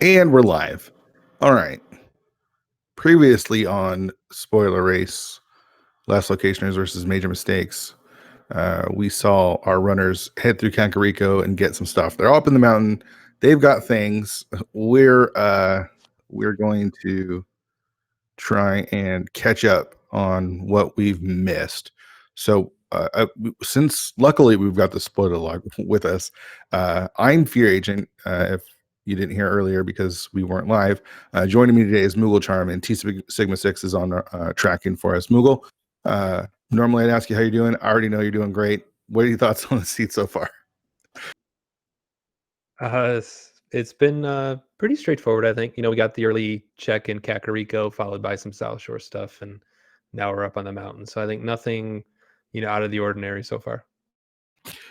And we're live. All right. Previously on Spoiler Race, Last Locationers versus Major Mistakes, we saw our runners head through Kakariko and get some stuff. They're all up in the mountain. They've got things. We're going to try and catch up on what we've missed. So since luckily we've got the spoiler log with us, I'm Fear Agent. If you didn't hear earlier because we weren't live, joining me today is Moogle Charm, and T Sigma 6 is on tracking for us. Moogle, normally I'd ask you how you're doing. I already know you're doing great. What are your thoughts on the seat so far? It's been pretty straightforward, I think. We got the early check in Kakariko, followed by some South Shore stuff, and now we're up on the mountain. So I think nothing, out of the ordinary so far.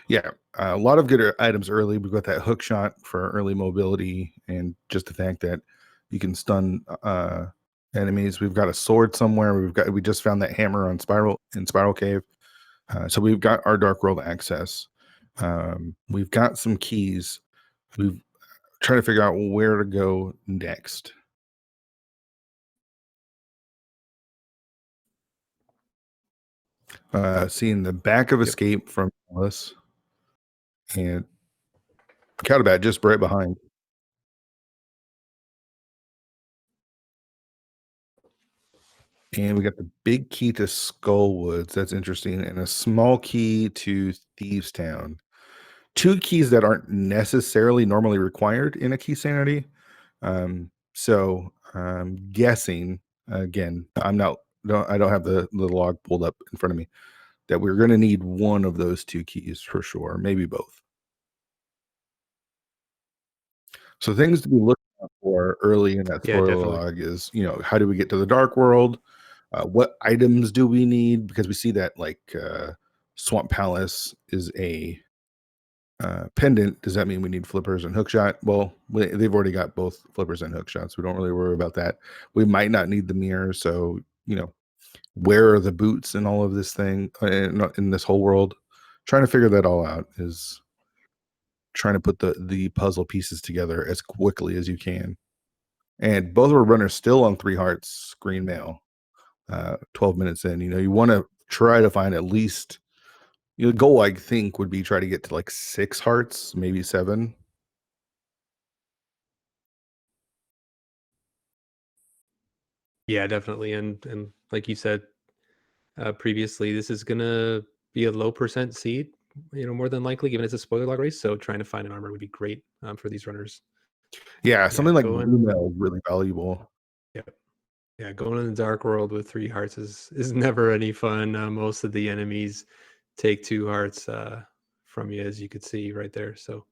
Yeah, a lot of good items early. We've got that hook shot for early mobility, and just the fact that you can stun enemies. We've got a sword somewhere. We just found that hammer on Spiral Cave. So we've got our Dark World access. We've got some keys. We've trying to figure out where to go next. Seeing the back of Escape from Illus and Catobat just right behind. And we got the big key to Skullwoods. That's interesting. And a small key to Thieves Town. Two keys that aren't necessarily normally required in a key sanity. So I'm guessing, again, I don't have the log pulled up in front of me, that we're going to need one of those two keys for sure, maybe both. So things to be looking out for early in that spoiler log is, how do we get to the Dark World? What items do we need? Because we see that Swamp Palace is a pendant. Does that mean we need flippers and hookshot? Well, they've already got both flippers and hookshots. We don't really worry about that. We might not need the mirror. So, where are the boots and all of this thing in this whole world? Trying to figure that all out is trying to put the puzzle pieces together as quickly as you can. And both of our runners still on 3 hearts green mail. 12 minutes in, you want to try to find at least, the goal I think would be try to get to 6 hearts, maybe 7. Yeah, definitely. And like you said previously, this is gonna be a low percent seed, more than likely, given it's a spoiler log race. So trying to find an armor would be great for these runners. Yeah, something like blue mail is really valuable. Yeah, going in the Dark World with 3 hearts is never any fun. Most of the enemies take 2 hearts from you, as you could see right there. So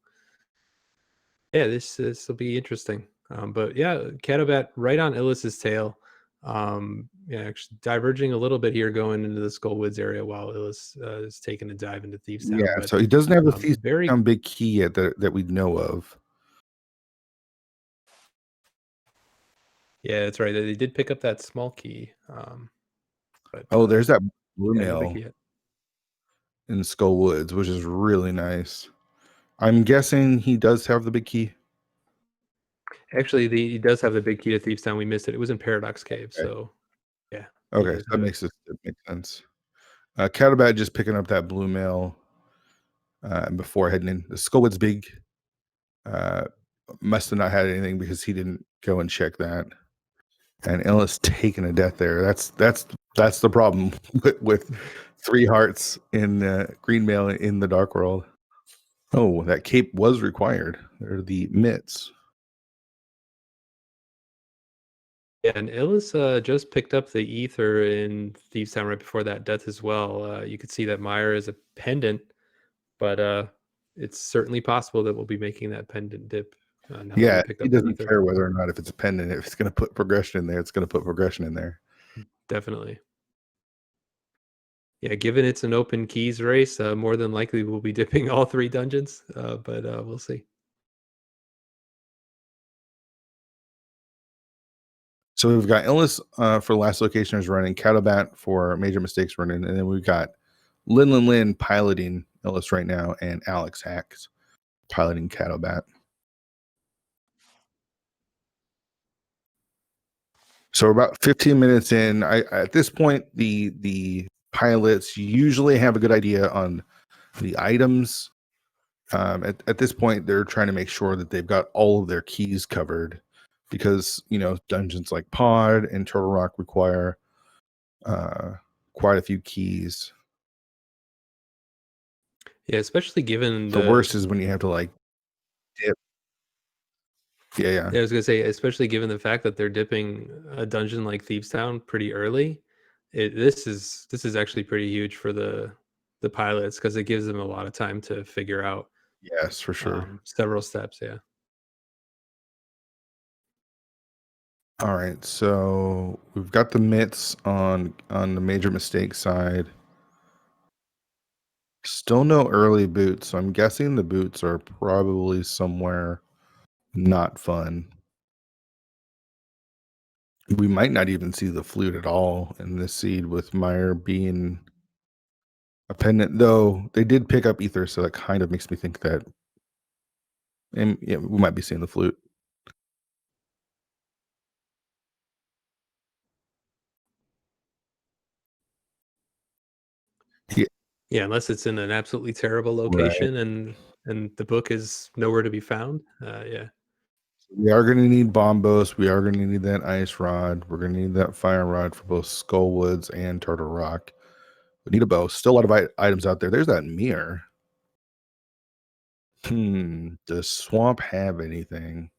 yeah, this will be interesting. But yeah, Catobat right on Illus's tail. Actually diverging a little bit here, going into the Skullwoods area while Illus is taking a dive into Thieves Town. Yeah, so he doesn't have the Thieves Town big key yet that we know of. Yeah, that's right. They did pick up that small key. But there's that blue mail in Skullwoods, which is really nice. I'm guessing he does have the big key. Actually, he does have the big key to Thieves Town. We missed it. It was in Paradox Cave. Okay. So yeah. Okay, so that makes sense. Catobat just picking up that blue mail before heading in. The Skullwoods big must have not had anything because he didn't go and check that. And Illus taking a death there. That's the problem with 3 hearts in green mail in the Dark World. Oh, that cape was required. They're the mitts. Yeah, and Illus just picked up the ether in Thieves Town right before that death as well. You could see that Meyer is a pendant, but it's certainly possible that we'll be making that pendant dip. Yeah, he doesn't care whether or not if it's a pendant. If it's going to put progression in there, it's going to put progression in there. Definitely. Yeah, given it's an open keys race, more than likely we'll be dipping all 3 dungeons, but we'll see. So we've got Illus for Last Locationers running, Catobat for Major Mistakes running, and then we've got Lin piloting Illus right now, and Alex Hacks piloting Catobat. So about 15 minutes in, at this point, the pilots usually have a good idea on the items. At this point, they're trying to make sure that they've got all of their keys covered, because dungeons like Pod and Turtle Rock require quite a few keys. Yeah, especially given The worst is when you have to like dip. Yeah. Yeah, I was gonna say, especially given the fact that they're dipping a dungeon like Thieves Town pretty early, this is actually pretty huge for the pilots because it gives them a lot of time to figure out Yes, for sure. several steps. Yeah. All right, so we've got the mitts on the major mistake side. Still no early boots, so I'm guessing the boots are probably somewhere not fun. We might not even see the flute at all in this seed, with Meyer being a pendant, though they did pick up ether, so that kind of makes me think that, and yeah, we might be seeing the flute. Yeah, Yeah, unless it's in an absolutely terrible right. location and the book is nowhere to be found. Yeah. We are going to need bombos. We are going to need that ice rod. We're going to need that fire rod for both Skullwoods and Turtle Rock. We need a bow. Still a lot of items out there. There's that mirror. Does Swamp have anything?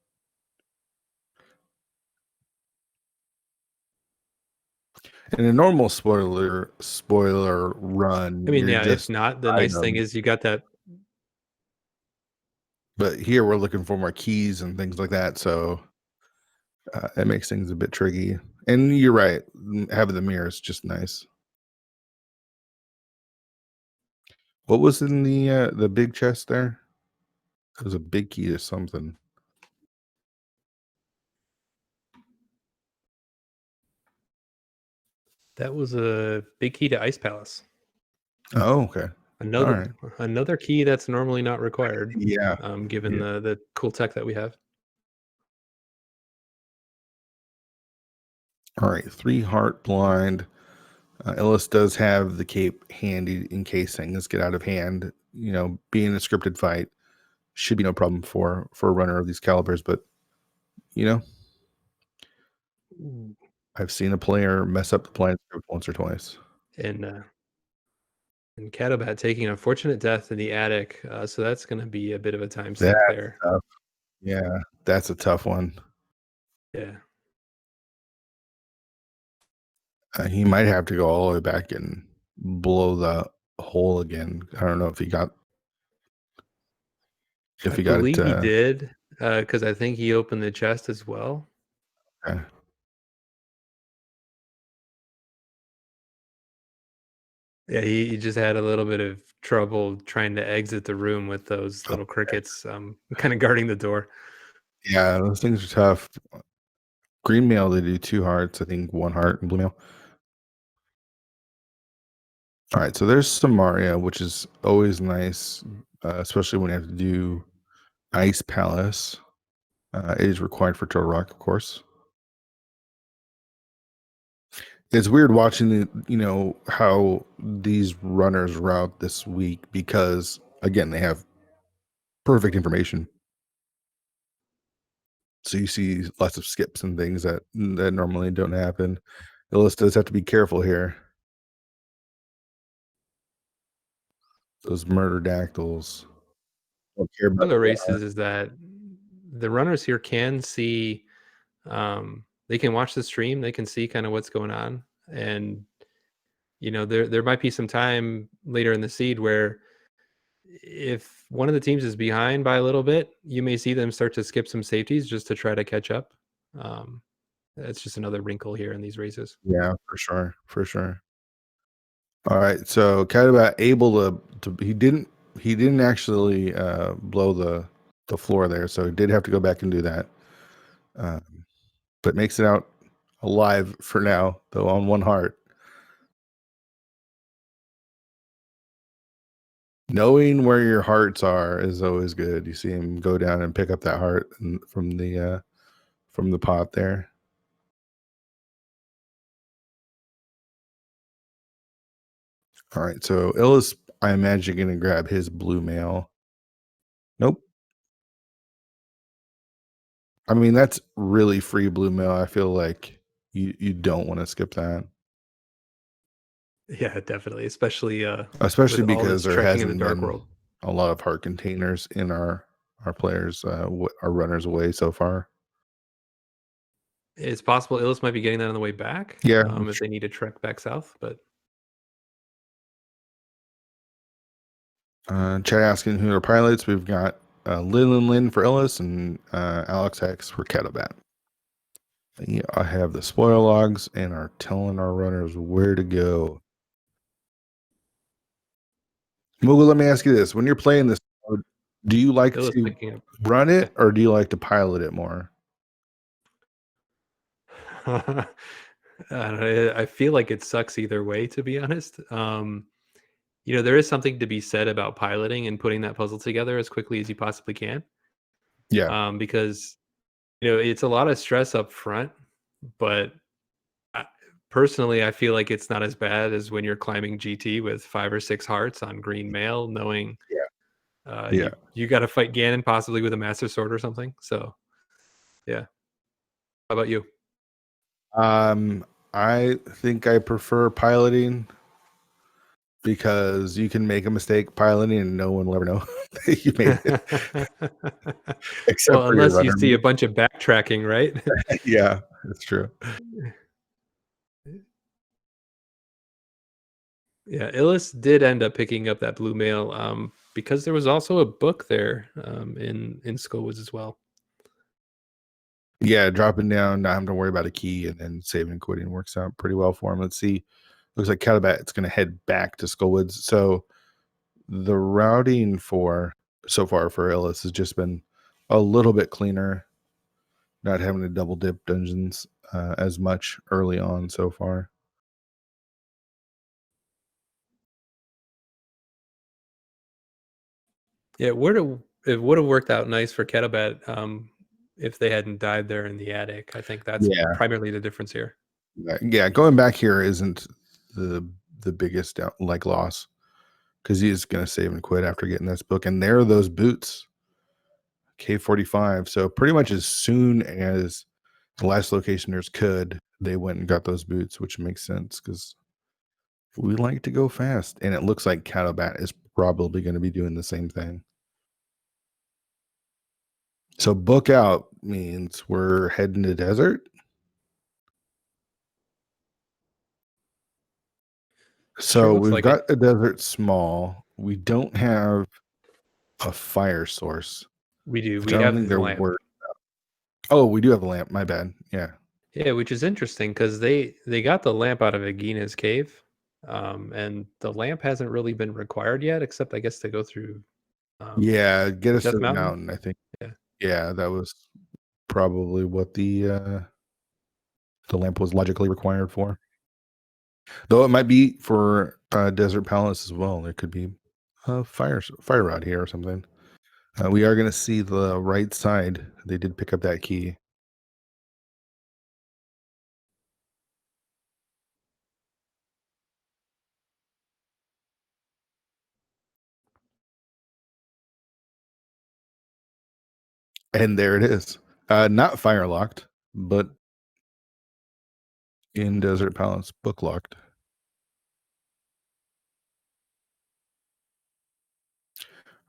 In a normal spoiler run, I mean, you're yeah, if just not, the nice thing items. is you got that. But here we're looking for more keys and things like that, so it makes things a bit tricky. And you're right, having the mirror is just nice. What was in the big chest there? It was a big key to something. That was a big key to Ice Palace. Oh, okay. All Another right. another key that's normally not required, Yeah. given the cool tech that we have. All right. 3 heart blind. Illus does have the cape handy in case things get out of hand. Being a scripted fight should be no problem for a runner of these calibers, but Ooh. I've seen a player mess up the plan script once or twice. And Catobat taking an unfortunate death in the attic, so that's going to be a bit of a time sink That's there. tough. Yeah, that's a tough one. Yeah. He might have to go all the way back and blow the hole again. I don't know if he got I it. believe he did, because I think he opened the chest as well. Okay. Yeah, he just had a little bit of trouble trying to exit the room with those little crickets, kind of guarding the door. Yeah, those things are tough. Green mail, they do 2 hearts. I think 1 heart in blue mail. All right, so there's Samaria, which is always nice, especially when you have to do Ice Palace. It is required for Turtle Rock, of course. It's weird watching how these runners route this week, because again, they have perfect information. So you see lots of skips and things that normally don't happen. Illus does have to be careful here. Those murder dactyls don't care One about of the the races is that the runners here can see, they can watch the stream, they can see kind of what's going on, and there might be some time later in the seed where if one of the teams is behind by a little bit, you may see them start to skip some safeties just to try to catch up. Um, that's just another wrinkle here in these races. Yeah, for sure. All right, so Catobat able to he didn't actually blow the floor there, so he did have to go back and do that. Um, but makes it out alive for now, though on 1 heart. Knowing where your hearts are is always good. You see him go down and pick up that heart from the pot there. All right, so Illus, I imagine, going to grab his blue mail. Nope. I mean, that's really free blue mail. I feel like you don't want to skip that. Yeah, definitely, especially Especially with all because this there trekking in the hasn't dark been world. a lot of heart containers in our players, our runners away so far. It's possible Illis might be getting that on the way back, Yeah. if they need to trek back south, but Chat asking who are pilots. We've got Lin and Lin for Illus and Alex X for Catobat. Yeah, I have the spoil logs and are telling our runners where to go. Moogle, let me ask you this. When you're playing this mode, do you like Illis to picking up. run Yeah. it or do you like to pilot it more? I feel like it sucks either way, to be honest. There is something to be said about piloting and putting that puzzle together as quickly as you possibly can, Yeah. because it's a lot of stress up front, but I, personally, I feel like it's not as bad as when you're climbing GT with 5 or 6 hearts on green mail, knowing Yeah. Yeah. you got to fight Ganon possibly with a Master Sword or something. So, yeah. How about you? I think I prefer piloting because you can make a mistake piloting and no one will ever know that you made it, except Well, for your unless you runner. see a bunch of backtracking, right? Yeah, that's true. Yeah, Illis did end up picking up that blue mail because there was also a book there in Skullwoods as well. Yeah, dropping down, not having to worry about a key, and then saving and quitting works out pretty well for him. Let's see. Looks like Catobat it's going to head back to Skullwoods. So the routing for so far for Illus has just been a little bit cleaner, not having to double dip dungeons as much early on so far. Yeah, it would have worked out nice for Catobat if they hadn't died there in the attic. I think that's Yeah, primarily the difference here. yeah. Going back here isn't the biggest loss because he's going to save and quit after getting this book, and there are those boots. K45. So pretty much as soon as the last locationers could, they went and got those boots, which makes sense because we like to go fast. And it looks like Catobat is probably going to be doing the same thing. So book out means we're heading to desert. Sure So looks we've like it. got a desert small. We don't have a fire source, We do. which I We don't have think the there lamp. were. Oh, we do have a lamp. My bad. Yeah. Yeah, which is interesting because they got the lamp out of Agina's cave, and the lamp hasn't really been required yet, except I guess to go through Yeah. Get us to Death the Mountain. mountain, I think. Yeah. Yeah, that was probably what the lamp was logically required for. Though it might be for Desert Palace as well. There could be a fire rod here or something. We are going to see the right side. They did pick up that key. And there it is. Not fire locked, but in Desert Palace, book locked.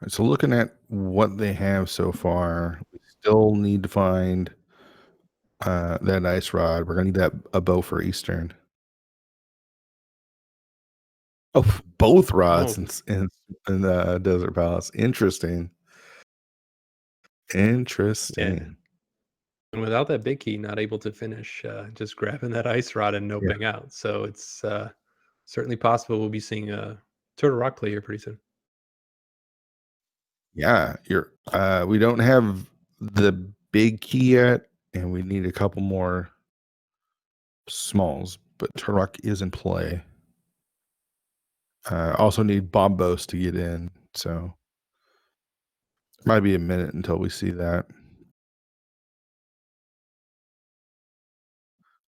Right, so looking at what they have so far, we still need to find that ice rod. We're going to need a bow for Eastern. Oh, both rods Oh, in the Desert Palace. Interesting. yeah. Interesting. And without that big key, not able to finish just grabbing that ice rod and Yeah. noping out. So it's certainly possible we'll be seeing a Turtle Rock play here pretty soon. Yeah, you're we don't have the big key yet, and we need a couple more smalls, but Turok is in play. Also need Bombos to get in, so might be a minute until we see that.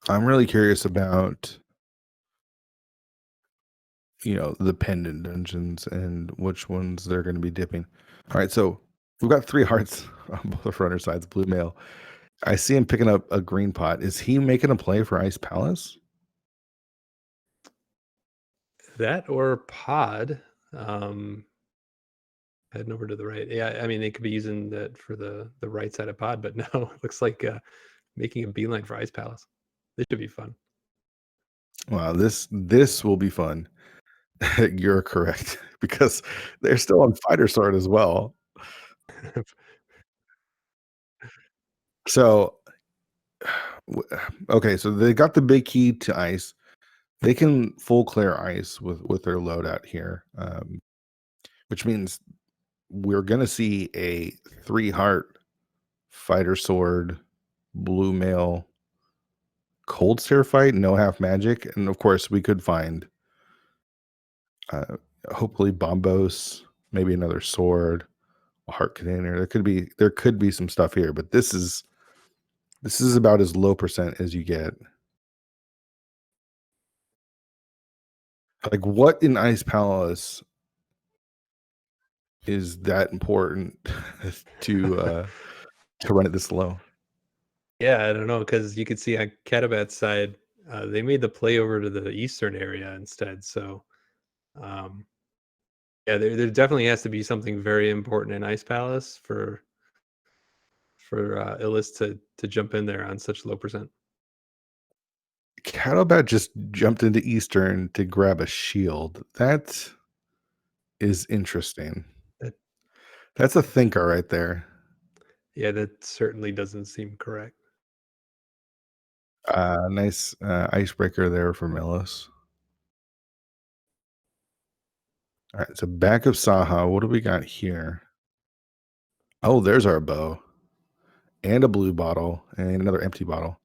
I'm really curious about the pendant dungeons and which ones they're going to be dipping. All right, so we've got 3 hearts on both the fronter sides. Blue male. I see him picking up a green pot. Is he making a play for Ice Palace? That or pod. Heading over to the right. Yeah, I mean they could be using that for the right side of pod, but no, it looks like making a beeline for Ice Palace. This should be fun. Wow, this will be fun. You're correct because they're still on fighter sword as well. So, okay, so they got the big key to ice. They can full clear ice with their loadout here, which means we're gonna see a 3 heart fighter sword blue male cold stare fight, no half magic, and of course we could find uh, hopefully bombos, maybe another sword, a heart container. There could be some stuff here, but this is about as low percent as you get. Like, what in Ice Palace is that important to run it this low? Yeah, I don't know because you could see on Catobat's side, they made the play over to the eastern area instead. So, um, yeah, there definitely has to be something very important in Ice Palace for Illus to jump in there on such low percent. Catobat just jumped into Eastern to grab a shield. That is interesting. That, That's a thinker right there. yeah, that certainly doesn't seem correct. Nice icebreaker there from Illus. All right, so back of Saha, what do we got here? Oh, there's our bow and a blue bottle and another empty bottle.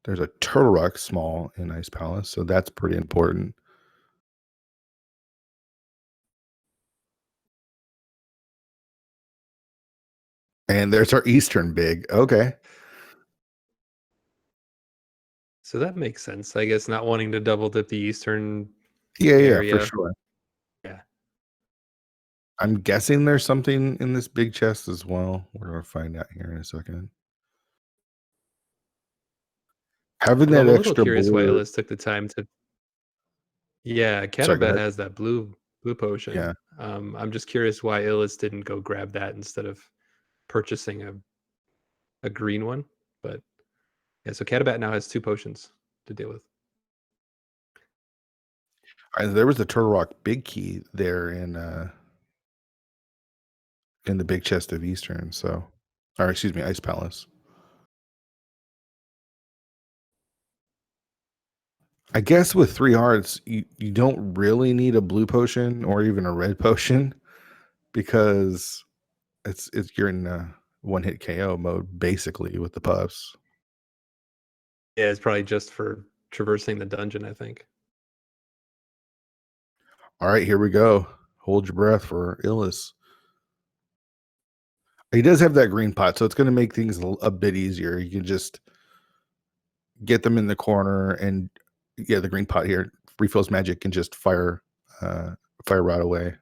There's a turtle rock small in Ice Palace, so that's pretty important. And there's our Eastern big. Okay. So that makes sense. I guess not wanting to double dip the eastern Yeah, for area. sure. Yeah. I'm guessing there's something in this big chest as well. We're gonna find out here in a second. Having Although that I'm a little extra curious why blue. Ellis took the time to. Yeah, Sorry, go Catobat ahead. has that blue potion. Yeah. I'm just curious why Illis didn't go grab that instead of purchasing a green one. But yeah, so Catabat now has 2 potions to deal with. There was the Turtle Rock big key there in the big chest of Eastern, so or excuse me, Ice Palace. I guess with 3 hearts, you don't really need a blue potion or even a red potion because it's you're in one hit KO mode basically with the puffs. Yeah, it's probably just for traversing the dungeon, I think. All right, here we go. Hold your breath for Illus. He does have that green pot, so it's going to make things a bit easier. You can just get them in the corner, and yeah, the green pot here refills magic and just fire right away.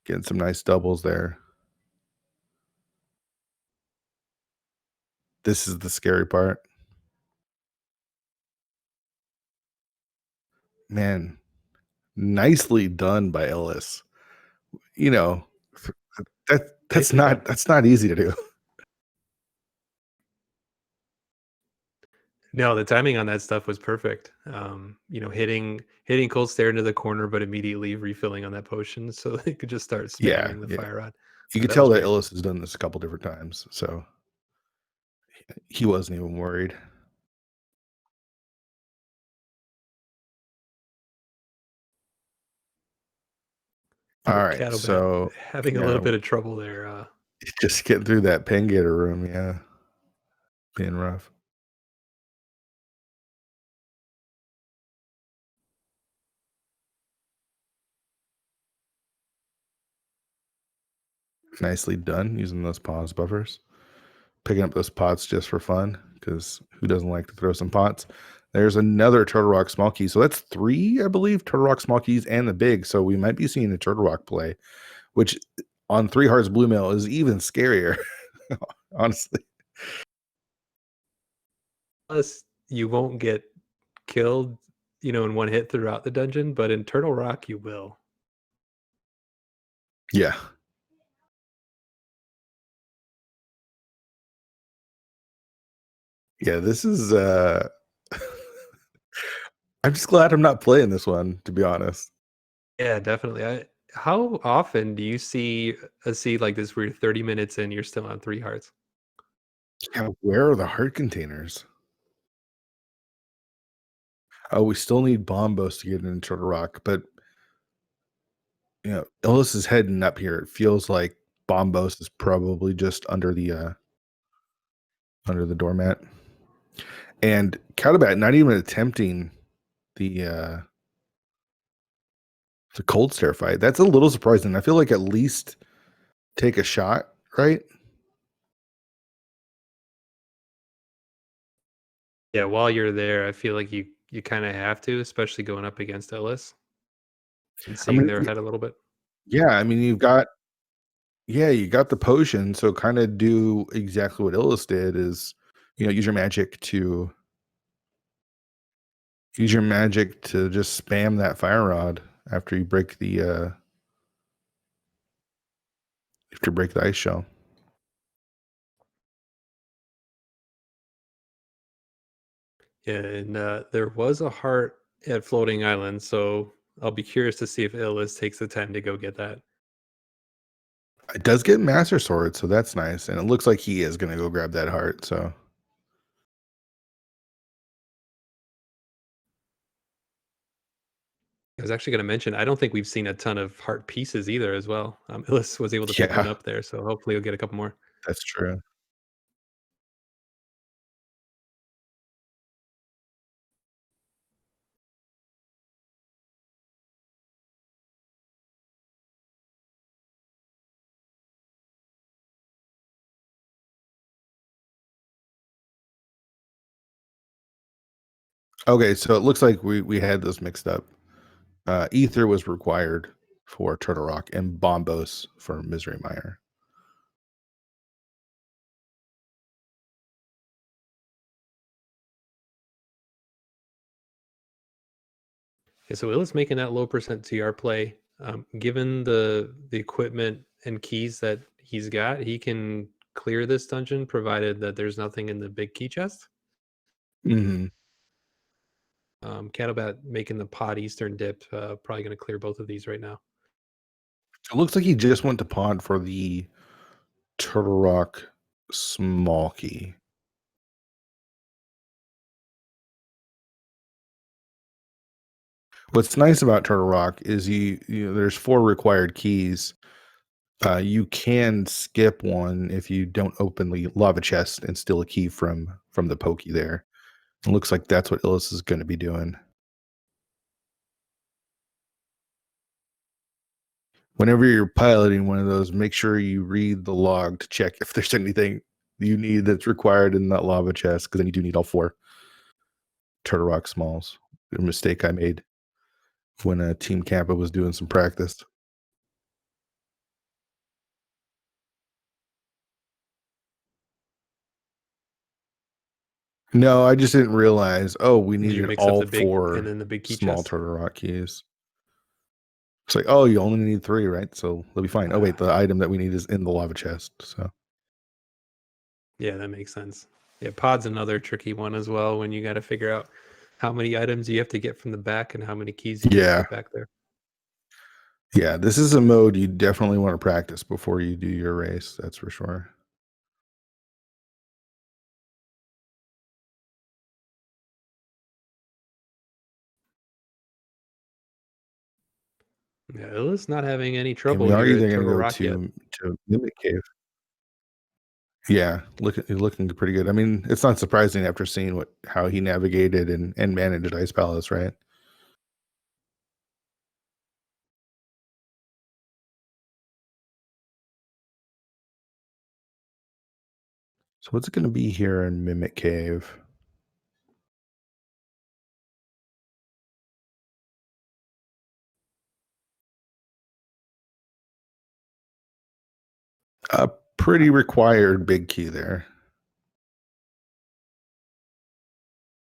Getting some nice doubles there. This is the scary part. Man, nicely done by Ellis. You know, that's Nicely done. not easy to do. No, the timing on that stuff was perfect. Hitting cold stare into the corner, but immediately refilling on that potion, so they could just start Yeah, spamming the yeah. fire rod. You could That tell was that great. Ellis has done this a couple different times, so he wasn't even worried. All Oh, right, Catobat so having a yeah, little bit of trouble there. just getting through that pen gator room, yeah, being rough. Nicely done using those pause buffers. picking up those pots just for fun, because who doesn't like to throw some pots? There's another Turtle Rock small key. So that's 3, I believe, Turtle Rock small keys and the big. So we might be seeing a Turtle Rock play, which on 3 hearts blue mail is even scarier, honestly. Plus, you won't get killed, in one hit throughout the dungeon, but in Turtle Rock, you will. Yeah. Yeah, this is I'm just glad I'm not playing this one, to be honest. Yeah, definitely. How often do you see a seed like this where you're 30 minutes in, you're still on 3 hearts? Yeah, where are the heart containers? Oh, we still need Bombos to get into Turtle Rock, but Illus is heading up here. It feels like Bombos is probably just under the doormat. And Catobat not even attempting the cold stare fight. That's a little surprising. I feel like at least take a shot, right? Yeah, while you're there, I feel like you kind of have to, especially going up against Illus and I seeing mean, their head a little bit. yeah, I mean, you got the potion, so kind of do exactly what Illus did is, use your magic to just spam that fire rod after you break the ice shell. Yeah, and there was a heart at Floating Island, so I'll be curious to see if Illus takes the time to go get that. It does get Master Sword, so that's nice. And it looks like he is going to go grab that heart. So I was actually going to mention, I don't think we've seen a ton of heart pieces either as well. Illus was able to pick one yeah, up there, so hopefully we'll get a couple more. that's true. Okay, so it looks like we had this mixed up. Ether was required for Turtle Rock and Bombos for Misery Mire. Yeah, so Illus making that low percent TR play, given the equipment and keys that he's got, he can clear this dungeon provided that there's nothing in the big key chest. Mm-hmm. Catobat making the pod Eastern dip, probably going to clear both of these right now. It looks like he just went to pod for the Turtle Rock small key. What's nice about Turtle Rock is there's 4 required keys. You can skip one if you don't open the lava chest and steal a key from the pokey there. It looks like that's what Illus is going to be doing. Whenever you're piloting one of those, make sure you read the log to check if there's anything you need that's required in that lava chest, because then you do need all 4 Turtle Rock smalls. A mistake I made when Team Kappa was doing some practice. No, I just didn't realize, we Did you needed mix up all the big and 4 then the big key small chest? Turtle Rock keys. It's like, oh, you only need 3, right? So they'll be fine. Oh, wait, the item that we need is in the lava chest. So Yeah, that makes sense. Yeah, pod's another tricky one as well when you got to figure out how many items you have to get from the back and how many keys you need to yeah, get back there. yeah, this is a mode you definitely want to practice before you do your race. That's for sure. Yeah, Illa's not having any And trouble we are here either at going to Turtle go Rock yet. to Mimic Cave. Yeah, looking pretty good. I mean, it's not surprising after seeing how he navigated and managed Ice Palace, right? So what's it going to be here in Mimic Cave? A pretty required big key there.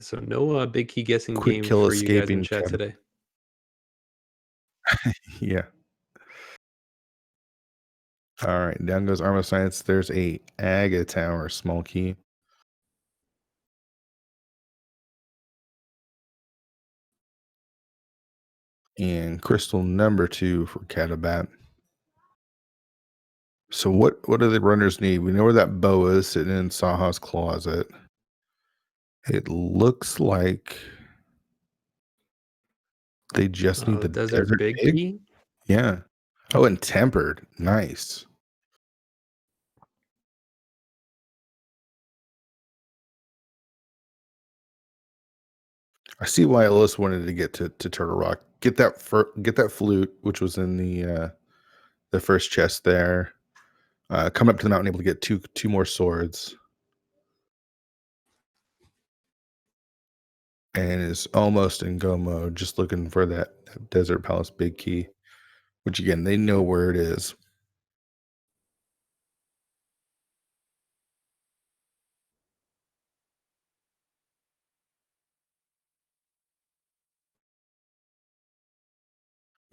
So no big key guessing Quick game kill for you guys in escaping chat cat. today. Yeah. All right, down goes Arm of Science. There's a Aga Tower, small key. And crystal number 2 for Catobat. So what do the runners need? We know where that bow is, sitting in Saha's closet. It looks like they just need The the desert desert big pig. key. Yeah. Oh, and tempered. Nice. I see why Illus wanted to get to Turtle Rock. Get that flute, which was in the first chest there. Come up to the mountain, able to get two more swords, and is almost in go mode. Just looking for that Desert Palace big key, which again they know where it is.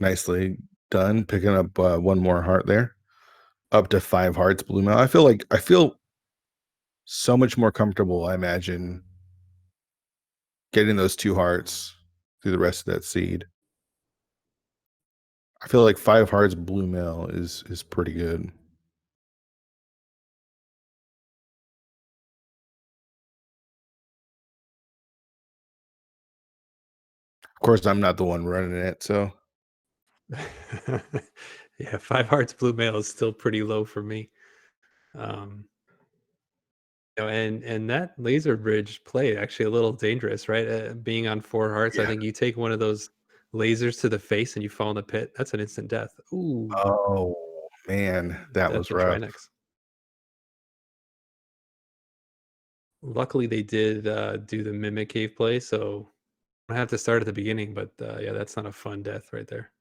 Nicely done, picking up one more heart there. Up to 5 hearts, Blue Mail. I feel so much more comfortable. I imagine getting those 2 hearts through the rest of that seed. I feel like 5 hearts Blue Mail is pretty good. Of course, I'm not the one running it, so Yeah, 5 hearts blue mail is still pretty low for me. Um, and that laser bridge play actually a little dangerous, right? Being on 4 hearts, I yeah. think you take one of those lasers to the face and you fall in the pit. That's an instant death. Ooh, Oh man, that death was to rough. Trinex. Luckily, they did do the mimic cave play, so I have to start at the beginning. But yeah, that's not a fun death right there.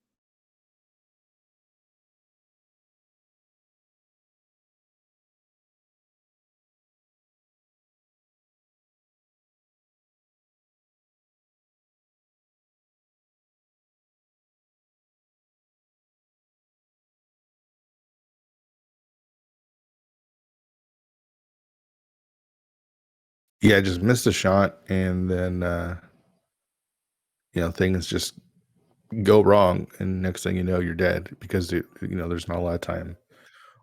Yeah, just missed a shot, and then things just go wrong, and next thing you know, you're dead because there's not a lot of time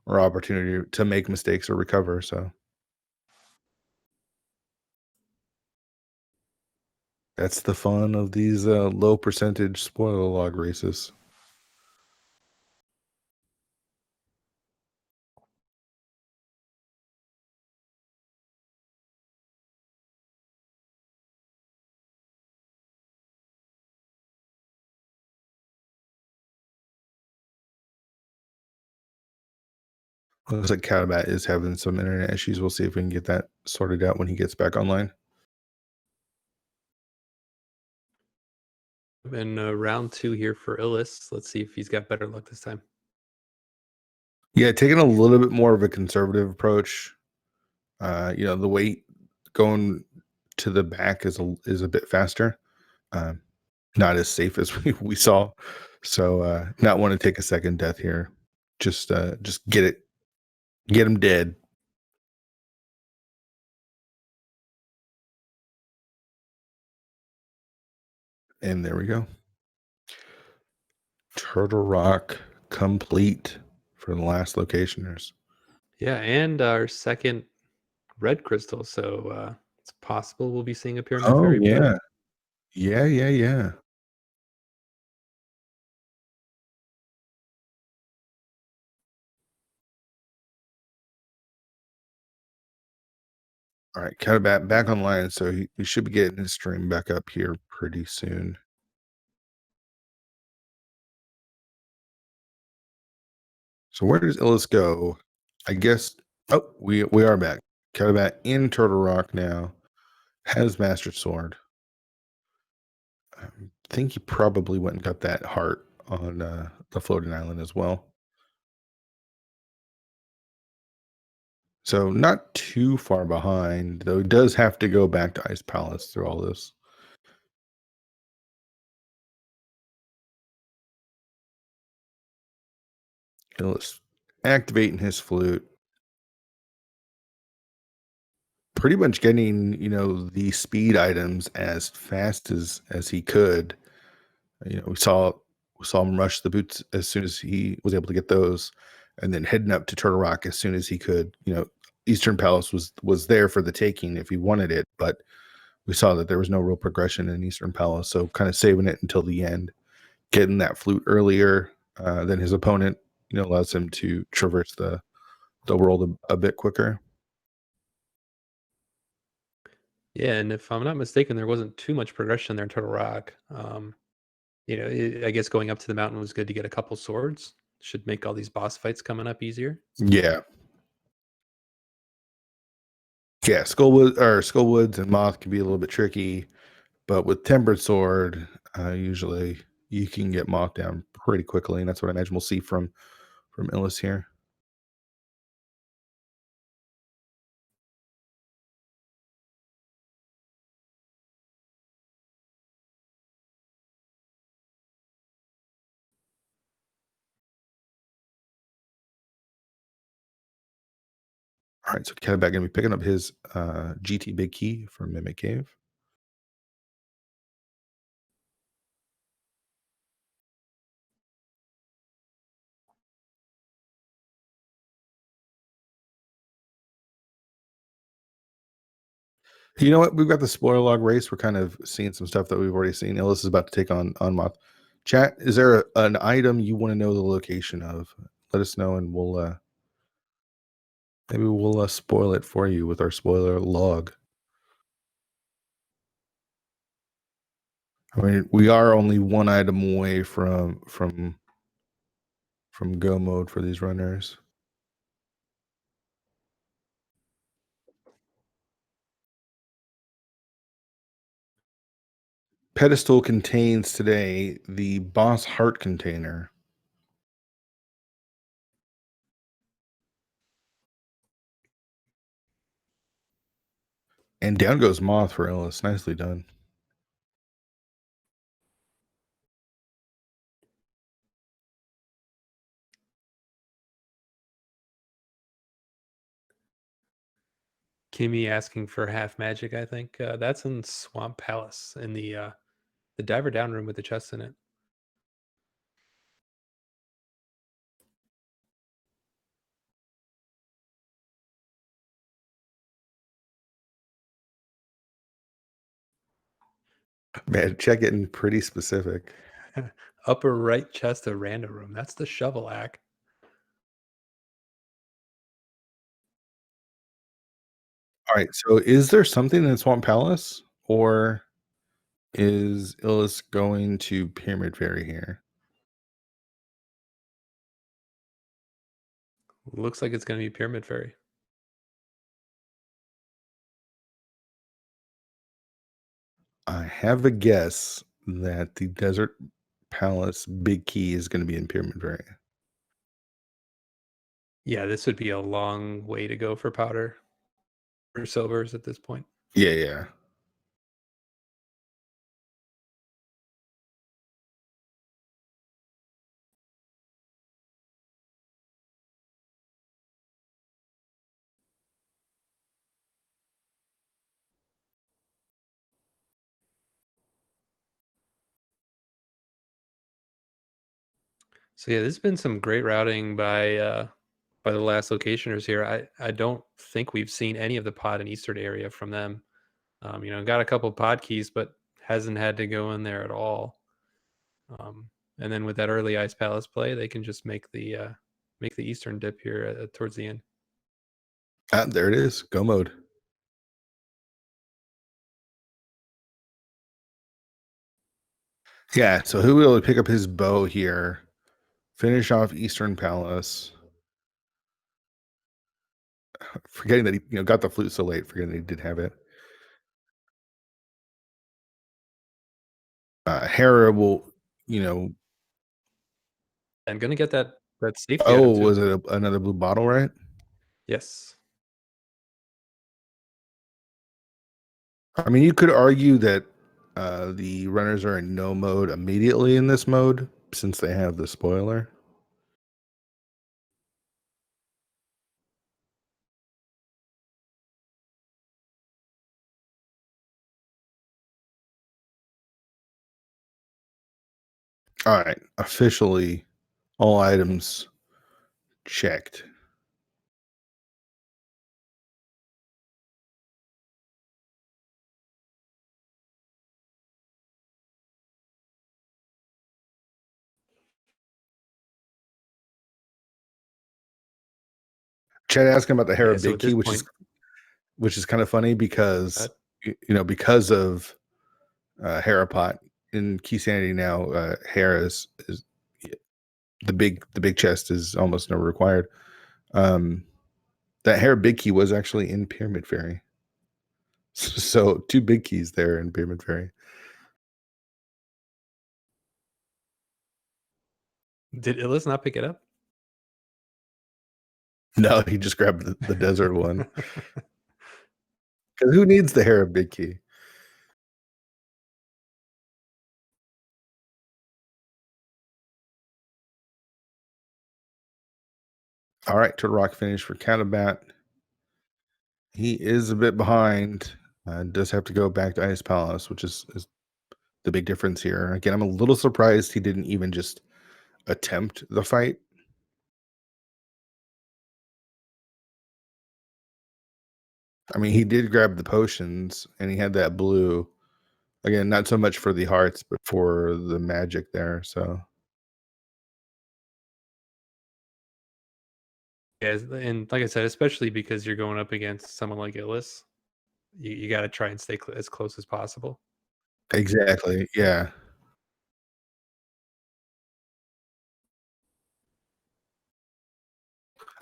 or opportunity to make mistakes or recover. So that's the fun of these low percentage spoiler log races. Looks like Catobat is having some internet issues. We'll see if we can get that sorted out when he gets back online. And round 2 here for Illus. Let's see if he's got better luck this time. Yeah, taking a little bit more of a conservative approach. The weight going to the back is a bit faster. Not as safe as we saw. So not want to take a second death here. Just get him dead. And there we go. Turtle Rock complete for the last locationers. Yeah, and our second red crystal. So it's possible we'll be seeing a pyramid Oh fairy play. yeah. Yeah. All right, Catobat back online, so he should be getting his stream back up here pretty soon. So where does Illus go? I guess. Oh, we are back. Catobat in Turtle Rock now has Master Sword. I think he probably went and got that heart on the floating island as well. So not too far behind, though he does have to go back to Ice Palace through all this. Illus activating his flute. Pretty much getting, the speed items as fast as he could. We saw him rush the boots as soon as he was able to get those, and then heading up to Turtle Rock as soon as he could. Eastern Palace was there for the taking if he wanted it, but we saw that there was no real progression in Eastern Palace, so kind of saving it until the end, getting that flute earlier than his opponent, allows him to traverse the world a bit quicker. Yeah, and if I'm not mistaken, there wasn't too much progression there in Turtle Rock. I guess going up to the mountain was good to get a couple swords. Should make all these boss fights coming up easier. Yeah. Yeah, Skullwoods and Moth can be a little bit tricky, but with Tempered Sword, usually you can get Moth down pretty quickly, and that's what I imagine we'll see from Illus here. All right, so Catobat gonna be picking up his GT Big Key from Mimic Cave. You know what? We've got the spoiler log race. We're kind of seeing some stuff that we've already seen. Illus is about to take on Moth. Chat, is there an item you want to know the location of? Let us know, and we'll maybe we'll spoil it for you with our spoiler log. I mean, we are only one item away from go mode for these runners. Pedestal contains today the boss heart container. And down goes Moth for Illus. Nicely done. Kimmy asking for half magic, I think. That's in Swamp Palace in the diver down room with the chest in it. Man, check getting pretty specific. Upper right chest of random room. That's the shovel act. All right, so is there something in Swamp Palace, or is Illus going to Pyramid Fairy here? Looks like it's going to be Pyramid Fairy. I have a guess that the Desert Palace Big Key is going to be in Pyramid Fairy. Yeah, this would be a long way to go for powder or silvers at this point. Yeah. So yeah, there's been some great routing by the last locationers here. I don't think we've seen any of the pod and eastern area from them. Got a couple pod keys, but hasn't had to go in there at all. And then with that early Ice Palace play, they can just make the eastern dip here towards the end. There it is. Go mode. Yeah, so who will pick up his bow here? Finish off Eastern Palace. Forgetting that he got the flute so late, forgetting that he did have it. Hera will, I'm gonna get that safety item oh, too. was it another blue bottle, right? Yes. I mean, you could argue that the runners are in no mode immediately in this mode since they have the spoiler. All right, officially all items checked. Chad asking about the Hera Yeah, so Big at Key, this which point, is kind of funny because uh, because of Herapot in Key Sanity now, Hera is the big chest is almost never required. That Hera Big Key was actually in Pyramid Fairy. So 2 big keys there in Pyramid Fairy. did Illus not pick it up? No, he just grabbed the desert one. Because who needs the Hera Big Key? All right, to rock finish for Catobat. He is a bit behind. Does have to go back to Ice Palace, which is the big difference here. Again, I'm a little surprised he didn't even just attempt the fight. I mean, he did grab the potions and he had that blue. Again, not so much for the hearts, but for the magic there. So Yeah, and like I said, especially because you're going up against someone like Illus, you got to try and stay as close as possible. exactly, yeah.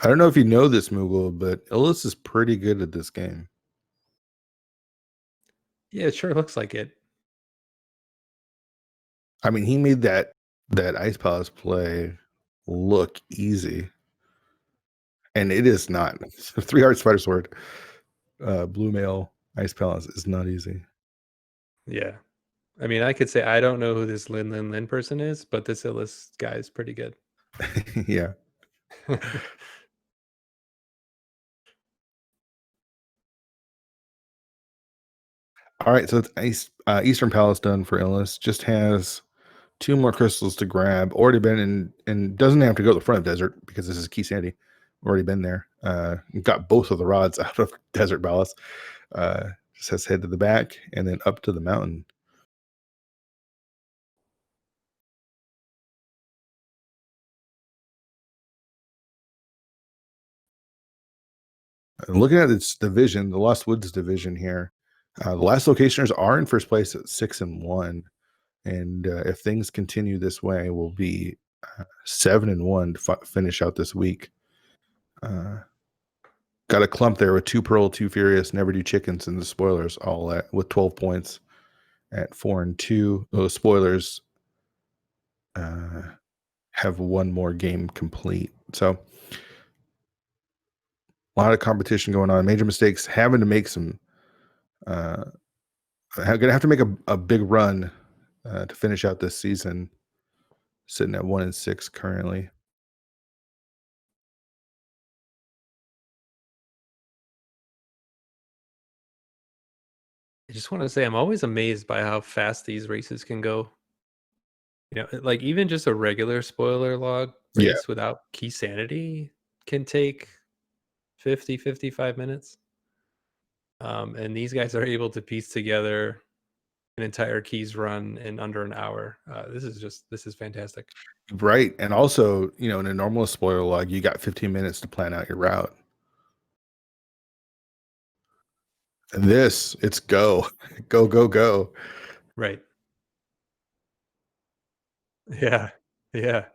I don't know if you know this, Moogle, but Illus is pretty good at this game. Yeah, it sure looks like it. I mean, he made that Ice Palace play look easy, and it is not. 3 heart spider sword, blue mail, Ice Palace is not easy. Yeah. I mean, I could say I don't know who this Lin person is, but this Illus guy is pretty good. Yeah. All right, so it's Eastern Palace done for Illus. Just has 2 more crystals to grab. Already been in, and doesn't have to go to the front of desert because this is Key Sandy. Already been there. Got both of the rods out of Desert Palace. Just has to head to the back and then up to the mountain. Looking at its division, the Lost Woods division here, the last locationers are in first place at 6-1, and if things continue this way, we'll be 7-1 to finish out this week. Got a clump there with 2 Pearl, 2 Furious, Never Do Chickens, and the spoilers all with 12 points at 4-2. Those spoilers have 1 more game complete. So a lot of competition going on. Major mistakes. Having to make some. Gonna have to make a big run to finish out this season. Sitting at 1-6 currently. I just want to say I'm always amazed by how fast these races can go. Like even just a regular spoiler log Yeah, race without key sanity can take 50, 55 minutes. And these guys are able to piece together an entire keys run in under an hour. This is fantastic. right. And also, in a normal spoiler log, you got 15 minutes to plan out your route. And this, it's go, go, go, go. Right. Yeah. Yeah.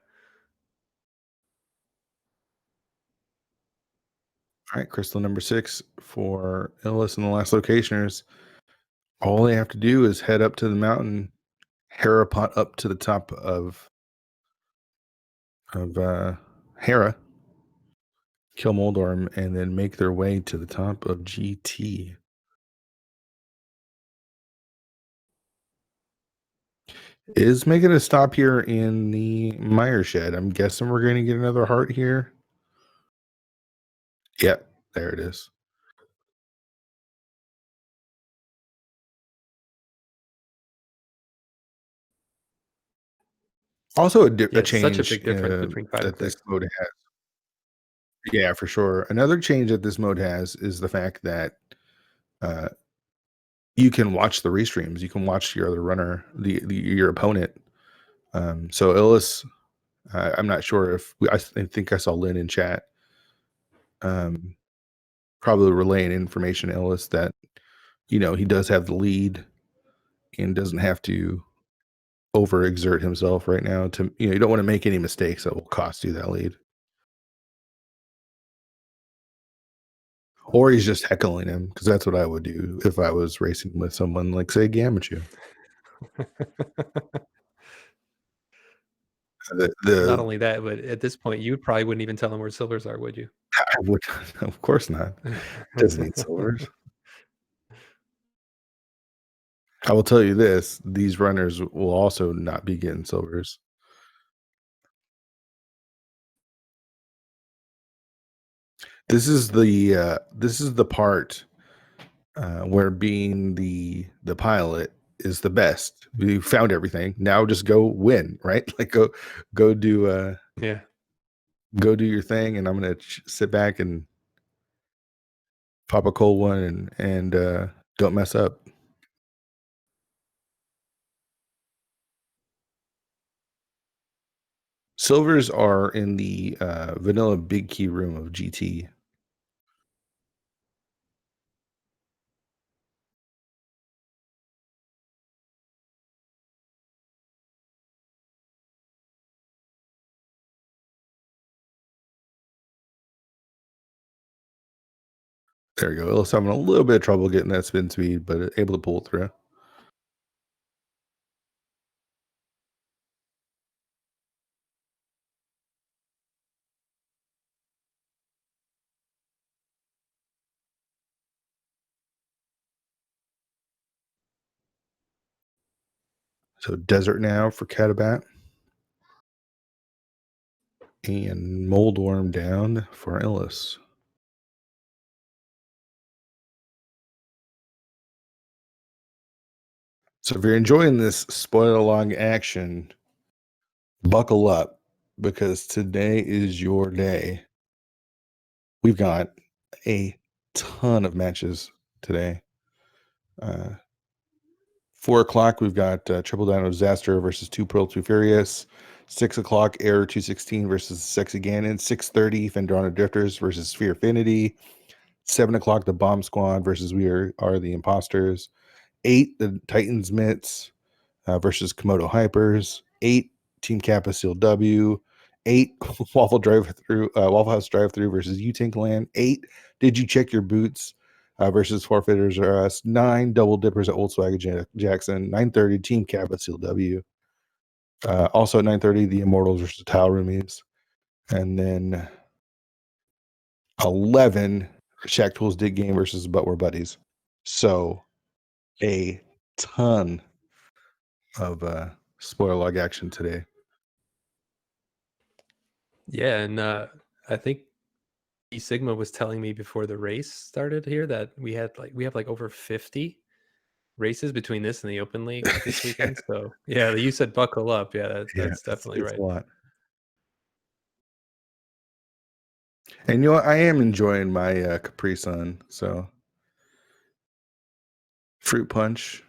All right, crystal number 6 for Illus and the last locationers. All they have to do is head up to the mountain, Herapot up to the top of Hera, kill Moldorm, and then make their way to the top of GT. Is making a stop here in the Mire Shed. I'm guessing we're going to get another heart here. Yep, there it is. Also a change such a big difference between 5 and that this 6. mode has. Yeah, for sure. Another change that this mode has is the fact that you can watch the restreams. You can watch your other runner, your opponent. So Illus, I'm not sure if I think I saw Lynn in chat. Probably relaying information to Illus that he does have the lead and doesn't have to overexert himself right now. To you don't want to make any mistakes that will cost you that lead. Or he's just heckling him, because that's what I would do if I was racing with someone like, say, Gamachu. Not only that, but at this point, you probably wouldn't even tell him where silvers are, would you? I would, of course not. Doesn't need silvers. I will tell you this: these runners will also not be getting silvers. This is the part where being the pilot is the best. We found everything. Now just go win, right? Like go do Yeah. go do your thing, and I'm gonna sit back and pop a cold one and don't mess up. Silvers are in the vanilla big key room of GT. There we go. Illis having a little bit of trouble getting that spin speed, but able to pull it through. So desert now for Catobat. And Moldworm down for Illus. So if you're enjoying this spoiler log action, buckle up, because today is your day. We've got a ton of matches today. 4 o'clock, we've got Triple Dino Disaster versus 2 Pearl 2 Furious. 6 o'clock, Error 216 versus Sexy Ganon. 6:30, Fendrana Drifters versus Sphere Affinity. 7 o'clock, the Bomb Squad versus We Are the Imposters. 8, the Titans Mitts versus Komodo Hypers. 8, Team Kappa Seal W. 8, Waffle House Drive Through versus U-Tank Land. 8, Did You Check Your Boots versus Forfeiters Are Us. 9, Double Dippers at Old Swag Jackson. 9:30, Team Kappa Seal W. Also at 9:30, the Immortals versus Tile Roomies. And then 11, Shack Tools Dig Game versus But We're Buddies. So a ton of spoiler log action today. Yeah, and I think E Sigma was telling me before the race started here that we have like over 50 races between this and the Open League this weekend. So yeah, you said buckle up. Yeah, that's definitely it's right. a lot. And I am enjoying my Capri Sun. So fruit punch.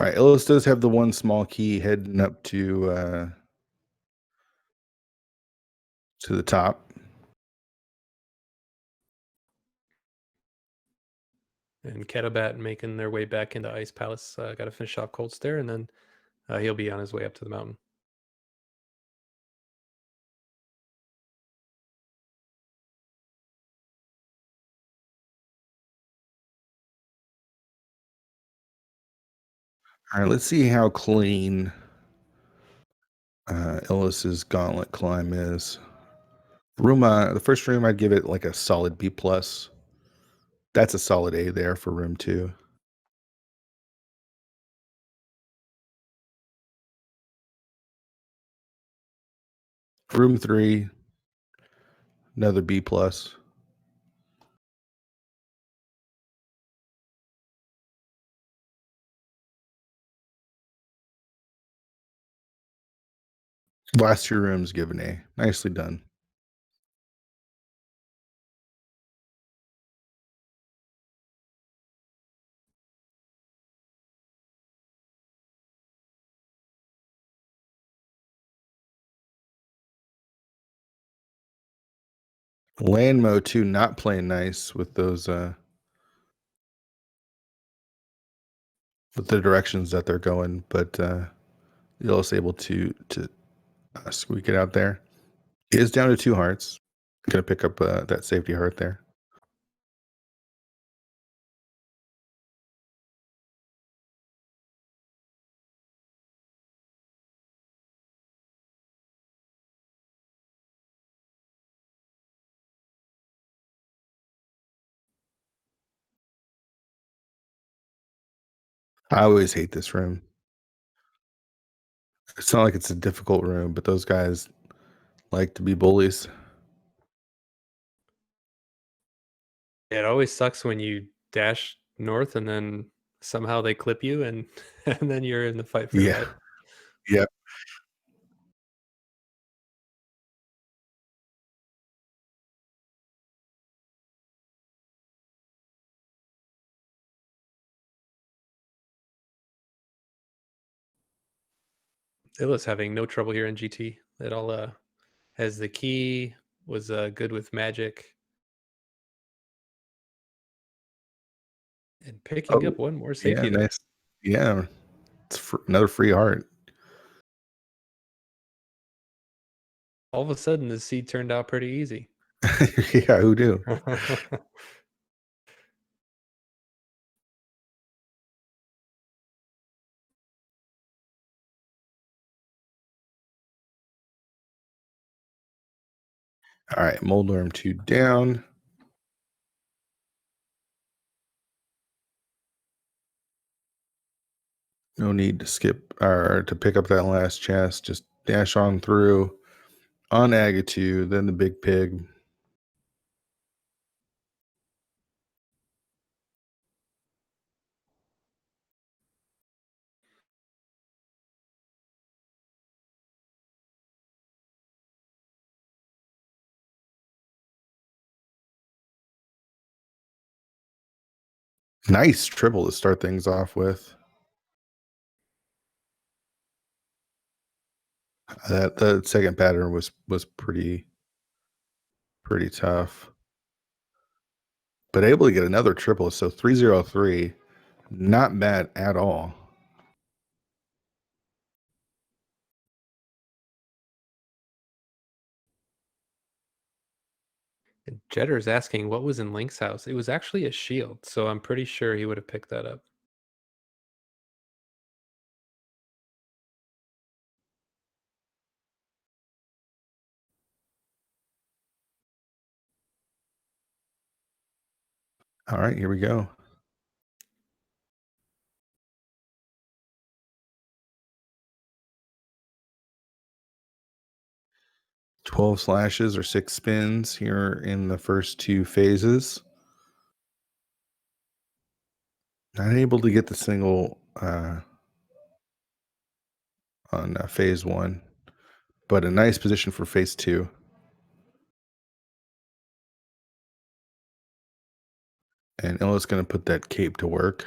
All right, Illus does have the one small key heading up to the top. And Catobat making their way back into Ice Palace. Got to finish off Cold Stare, and then He'll be on his way up to the mountain. All right, let's see how clean Illus's gauntlet climb is. The first room, I'd give it like a solid B plus. That's a solid A there for room 2. Room 3, another B plus. Last 2 rooms give an A. Nicely done. Landmo 2 not playing nice with those with the directions that they're going, but Illus able to squeak it out there. He is down to 2 hearts. Gonna pick up that safety heart there. I always hate this room. It's not like it's a difficult room, but those guys like to be bullies. It always sucks when you dash north and then somehow they clip you and and then you're in the fight for your Yeah. life. Yep. Illus having no trouble here in GT. It all has the key, was good with magic. And picking up one more safety Yeah, there. nice. Yeah, it's another free heart. All of a sudden, the seed turned out pretty easy. Yeah, who knew? All right, Moldworm 2 down. No need to skip or to pick up that last chest. Just dash on through on Agatu, then the big pig. Nice triple to start things off with. That the second pattern was pretty tough. But able to get another triple, so 303, not bad at all. And Jetter's asking what was in Link's house. It was actually a shield, so I'm pretty sure he would have picked that up. All right, here we go. 12 slashes or 6 spins here in the first 2 phases. Not able to get the single on phase 1, but a nice position for phase 2. And Illa's going to put that cape to work.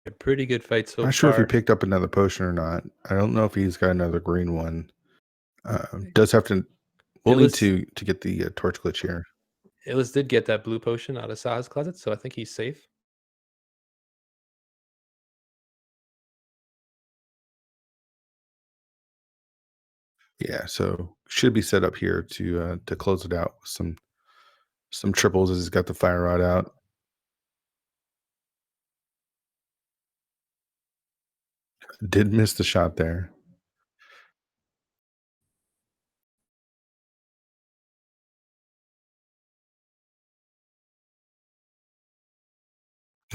A pretty good fight so Not sure if he far. picked up another potion or not. I don't know if he's got another green one. Does have to We'll Illus, need to get the torch glitch here. Illus did get that blue potion out of Saha's closet, so I think he's safe. Yeah, so should be set up here to close it out with some triples as he's got the fire rod out. Did miss the shot there.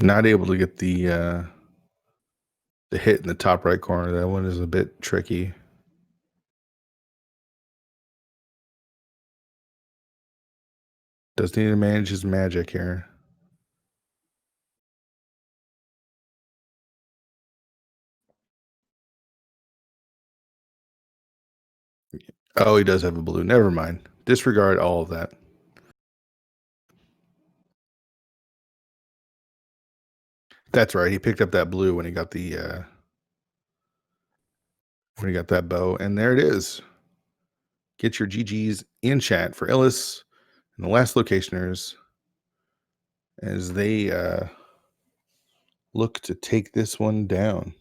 Not able to get the hit in the top right corner. That one is a bit tricky. Does need to manage his magic here. Oh, he does have a blue. Never mind. Disregard all of that. That's right. He picked up that blue when he got the when he got that bow, and there it is. Get your GGs in chat for Illus and the last locationers as they look to take this one down.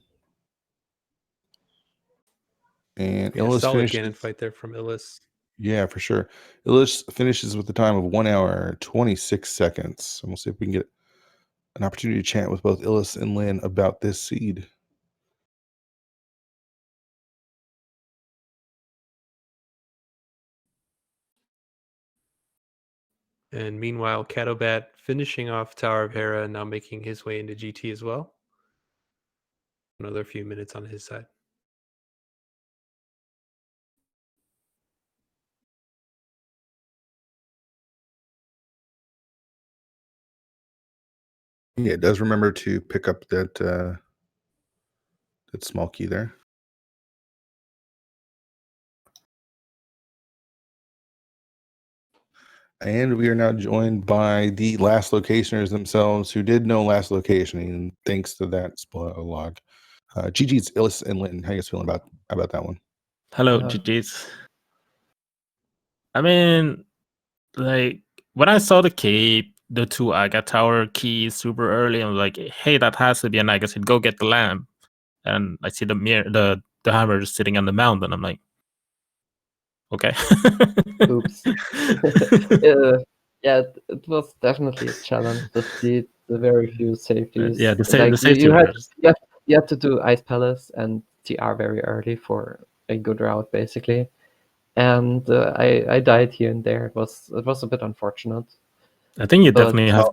And Yeah, Illus solid finishes. cannon fight there from Illus. Yeah, for sure. Illus finishes with the time of 1 hour 26 seconds. And we'll see if we can get an opportunity to chat with both Illus and Lynn about this seed. And meanwhile, Catobat finishing off Tower of Hera and now making his way into GT as well. Another few minutes on his side. Yeah, it does remember to pick up that that small key there. And we are now joined by the last locationers themselves who did know last locationing thanks to that spoiler log. GG's Illus and Lynn. How you guys feeling about that one? Hello, GG's. I mean, like, when I saw the two Aga Tower keys super early, I'm like, hey, that has to be an Aga seed. Go get the lamp. And I see the hammer just sitting on the mountain. I'm like, okay. Oops. Yeah, it was definitely a challenge to see the very few safeties. Yeah, the like safety you orders. had to do Ice Palace and TR very early for a good route, basically. And I died here and there. It was a bit unfortunate. I think you definitely have.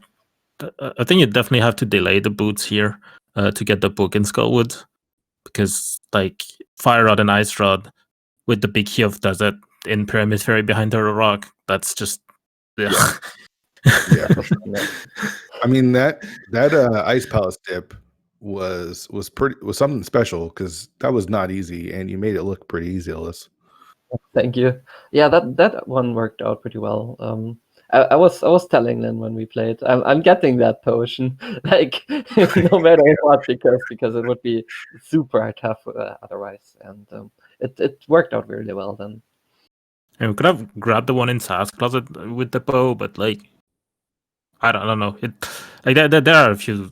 I think you definitely have to delay the boots here to get the book in Skullwood, because like Fire Rod and Ice Rod with the big Hiof does it in Pyramid Fairy behind the rock. That's just yeah, for sure. I mean that Ice Palace dip was something special because that was not easy, and you made it look pretty easy, Illus. Thank you. Yeah, that one worked out pretty well. I was telling Lynn when we played, I'm getting that potion, like no matter what, because it would be super tough otherwise, and it worked out really well then. And we could have grabbed the one in Sa's closet with the bow, but like I don't know. It like there are a few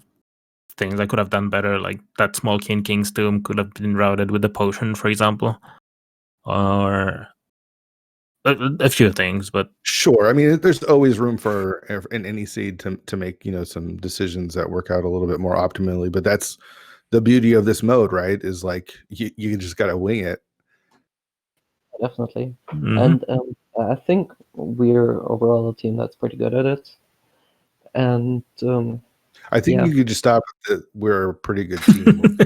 things I could have done better, like that small King's Tomb could have been routed with the potion, for example, or a few things. But sure, I mean, there's always room for in any seed to make some decisions that work out a little bit more optimally. But that's the beauty of this mode, right? Is like you just gotta wing it. Definitely, and I think we're overall a team that's pretty good at it. And I think you could just stop at we're a pretty good team.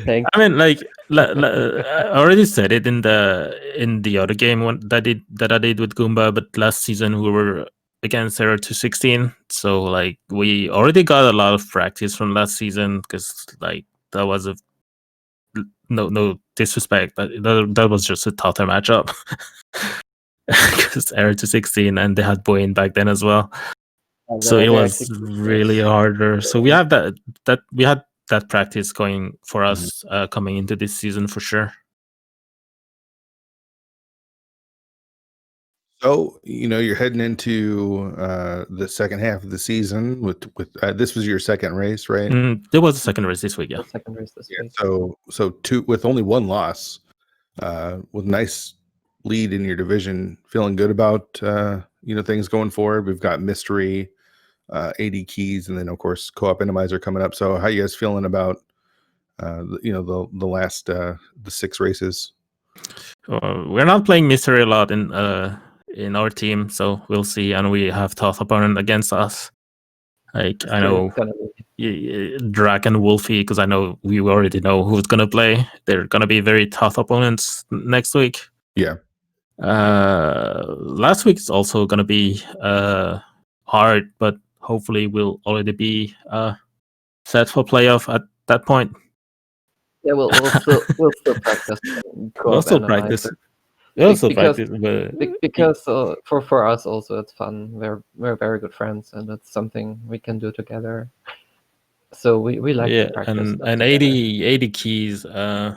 Thanks. I mean, like I already said it in the other game that I did with Goomba, but last season we were against 0-16, so like we already got a lot of practice from last season, because like that was a no disrespect, but that was just a tougher matchup because 0-16, and they had Boyne back then as well. So it was really harder. So we have that we had that practice going for us coming into this season for sure. So, you're heading into the second half of the season with this was your second race, right? There was a second race this week, yeah. The second race this week. So two with only one loss, with nice lead in your division, feeling good about things going forward. We've got Mystery, AD Keys, and then of course Co-op Randomizer coming up. So how you guys feeling about the last the 6 races? We're not playing Mystery a lot in our team, so we'll see. And we have tough opponent against us. Like I know Drac and Wolfie, because I know we already know who's gonna play. They're gonna be very tough opponents next week. Yeah. Last week's also gonna be hard, but hopefully we'll already be set for playoff at that point. Yeah, we'll still practice. We'll still practice. Because for us also it's fun. We're very good friends, and it's something we can do together. So we like to practice. And 80 Keys. Like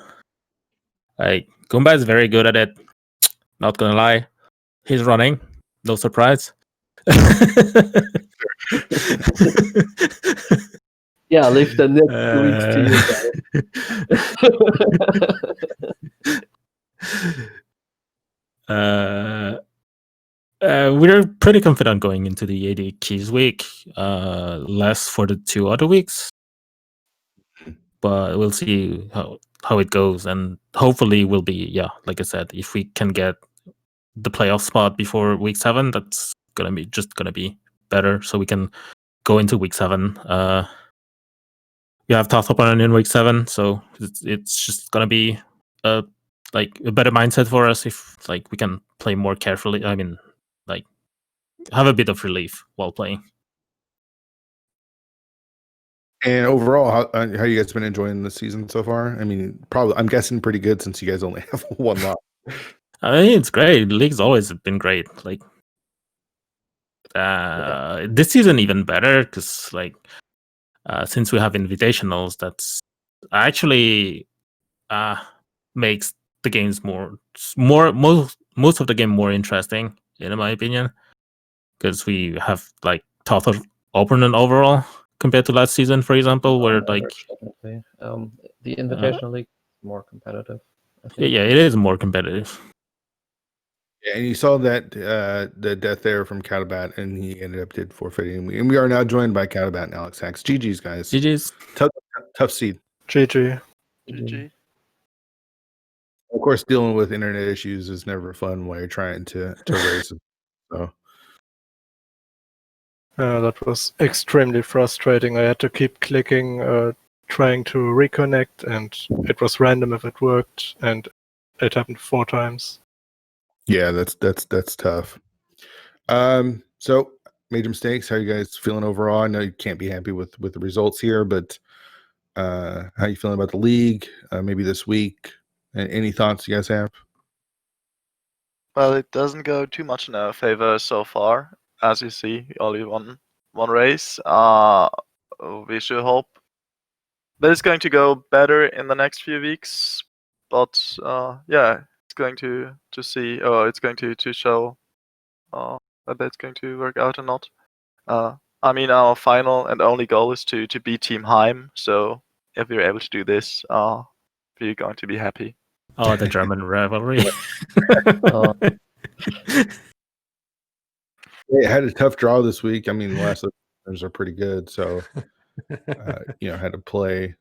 Goomba is very good at it. Not gonna lie, he's running. No surprise. Yeah, leave the next 2 weeks to you guys. We're pretty confident going into the 80 Keys week. Less for the 2 other weeks, but we'll see how it goes, and hopefully we'll be like I said, if we can get the playoff spot before week 7, that's gonna be better, so we can go into week 7. We have tough opponent in week 7, so it's just gonna be a better mindset for us if we can play more carefully. I mean, have a bit of relief while playing. And overall, how you guys been enjoying the season so far? I mean, I'm guessing pretty good since you guys only have one loss. I mean, it's great. The league's always been great. This season even better because since we have invitationals, that's actually makes the games most of the game more interesting, in my opinion, because we have tougher opponent overall compared to last season, for example, where definitely. The invitational league is more competitive, I think. Yeah, it is more competitive. Yeah, and you saw that the death there from Catobat, and he ended up forfeiting. And we are now joined by Catobat and Alex Hacks. GG's, guys. GG's. Tough seed. GG. Of course, dealing with internet issues is never fun while you're trying to race them. So. That was extremely frustrating. I had to keep clicking, trying to reconnect, and it was random if it worked, and it happened 4 times. Yeah, that's tough. So major mistakes. How are you guys feeling overall? I know you can't be happy with the results here, but how are you feeling about the league? Maybe this week. Any thoughts you guys have? Well, it doesn't go too much in our favor so far. As you see, only one race. We should hope, but it's going to go better in the next few weeks. But it's going to see, or it's going to show whether it's going to work out or not. I mean, our final and only goal is to beat Team Heim. So if we're able to do this, we're going to be happy. Oh, the German rivalry. They had a tough draw this week. I mean, the last listeners are pretty good, so had to play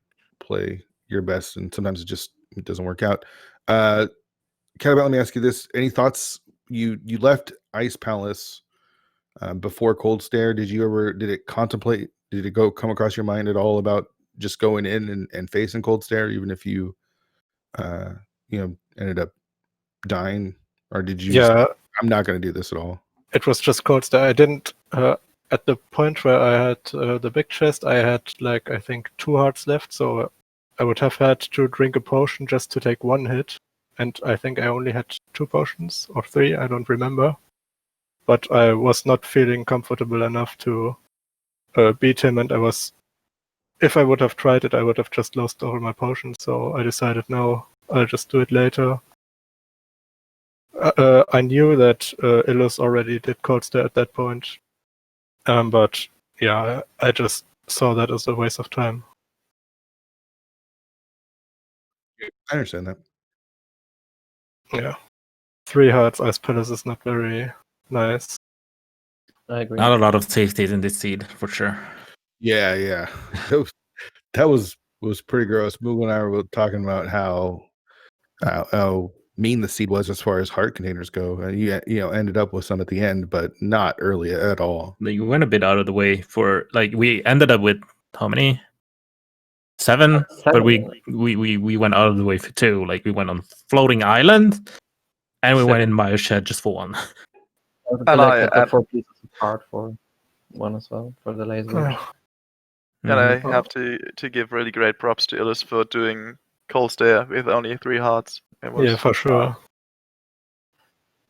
your best, and sometimes it doesn't work out. Catobat, let me ask you this: any thoughts? You left Ice Palace before Cold Stare. Did it come across your mind at all about just going in and facing Cold Stare, even if you ended up dying, or did you? Yeah, I'm not going to do this at all. It was just Cold Stare. I didn't. At the point where I had the big chest, I had I think 2 hearts left, so I would have had to drink a potion just to take 1 hit, and I think I only had 2 potions or 3. I don't remember, but I was not feeling comfortable enough to beat him, and if I would have tried it, I would have just lost all my potions. So I decided, no, I'll just do it later. I knew that Illus already did cold stare at that point, but yeah, I just saw that as a waste of time. I understand that. Yeah, 3 hearts Ice Palace is not very nice. I agree. Not a lot of safeties in this seed for sure. Yeah. that was pretty gross. Moogle and I were talking about how mean the seed was as far as heart containers go, and you ended up with some at the end, but not early at all. Like, we went a bit out of the way for we ended up with how many? 7, but we went out of the way for 2. Like we went on floating island, and we went in Bioshed just for 1. And I the 4 pieces apart for 1 as well for the laser. And I have to give really great props to Illus for doing cold stare with only 3 hearts. Yeah, for sure.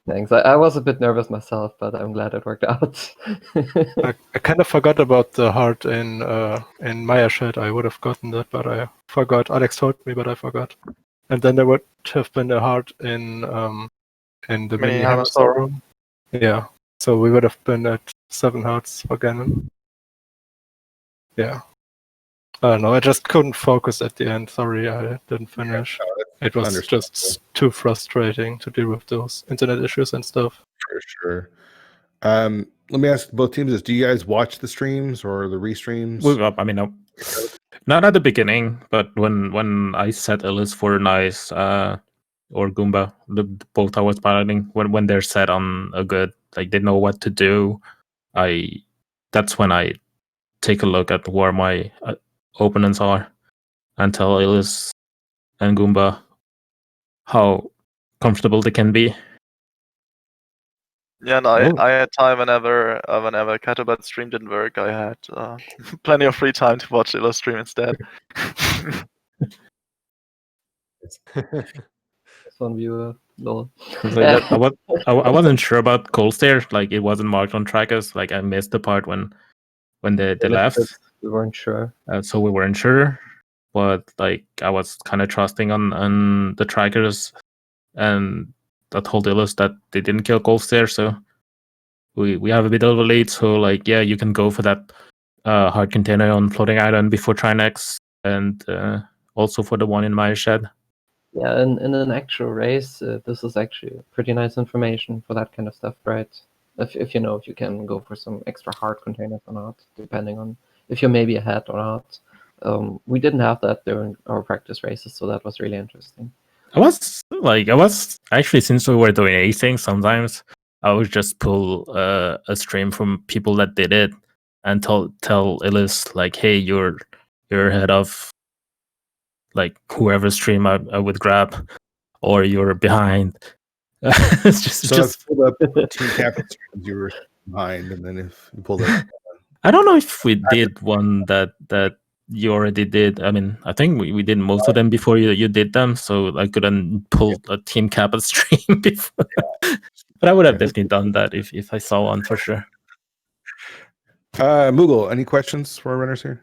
Thanks. I was a bit nervous myself, but I'm glad it worked out. I kind of forgot about the heart in Maya Shed. I would have gotten that, but I forgot. Alex told me, but I forgot. And then there would have been a heart in the mini hammer room. Yeah, so we would have been at 7 hearts for Ganon. Yeah. I don't know, I just couldn't focus at the end. Sorry, I didn't finish. It was just too frustrating to deal with those internet issues and stuff. For sure. Let me ask both teams this. Do you guys watch the streams or the restreams? I mean, no. Not at the beginning, but when I set Illus for Nice or Goomba, both I was piloting, when they're set on a good, like they know what to do, that's when I take a look at where my opponents are and tell Illus and Goomba how comfortable they can be. Yeah, and I had time whenever Catobat stream didn't work. I had plenty of free time to watch Illus stream instead. One viewer, lol. I wasn't sure about cold stare. Like it wasn't marked on trackers. Like I missed the part when they left. We weren't sure. So we weren't sure, but like I was kind of trusting on the trackers, and I told Illus that they didn't kill cold stare. So we have a bit of a lead. So like yeah, you can go for that hard container on floating island before Trinex, and also for the one in Maya Shed. Yeah, in an actual race, this is actually pretty nice information for that kind of stuff, right? If you know if you can go for some extra hard containers or not, depending on if you're maybe ahead or not. We didn't have that during our practice races, so that was really interesting. I was actually, since we were doing acing, sometimes I would just pull a stream from people that did it and tell Illus like, hey, you're ahead of like whoever stream I would grab, or you're behind. It's just pulled up team captain streams you were behind, and then if you pulled up, I don't know if we did one that you already did. I mean, I think we did most of them before you did them, so I couldn't pull a team captain stream before. But I would have definitely done that if I saw one for sure. Moogle, any questions for our runners here?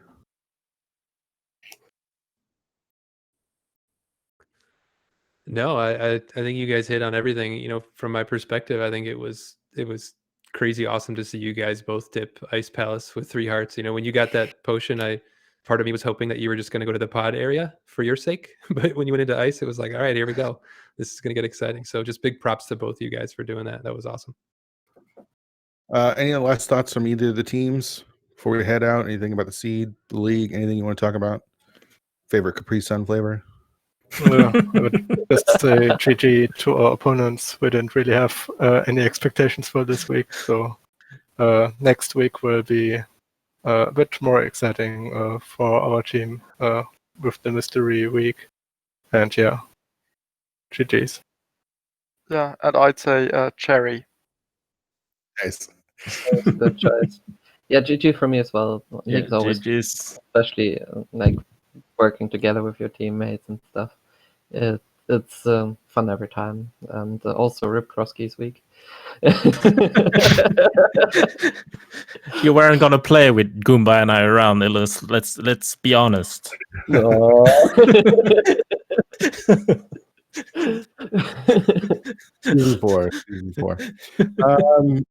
No, I think you guys hit on everything. You know, from my perspective, I think it was crazy awesome to see you guys both dip Ice Palace with 3 hearts. You know, when you got that potion, part of me was hoping that you were just going to go to the pod area for your sake. But when you went into ice, it was like, all right, here we go. This is going to get exciting. So just big props to both of you guys for doing that. That was awesome. Any last thoughts from either of the teams before we head out? Anything about the seed, the league, anything you want to talk about? Favorite Capri Sun flavor? Yeah, I would just say GG to our opponents. We didn't really have any expectations for this week, so next week will be a bit more exciting for our team with the mystery week. And yeah, GG's. Yeah, and I'd say cherry. Nice. Good choice. Yeah, GG for me as well. League's always, GG's. especially like working together with your teammates and stuff. It's fun every time, and also Rip Krosky's week. You weren't gonna play with Goomba and I around, Illus. Let's be honest. No. Season 4.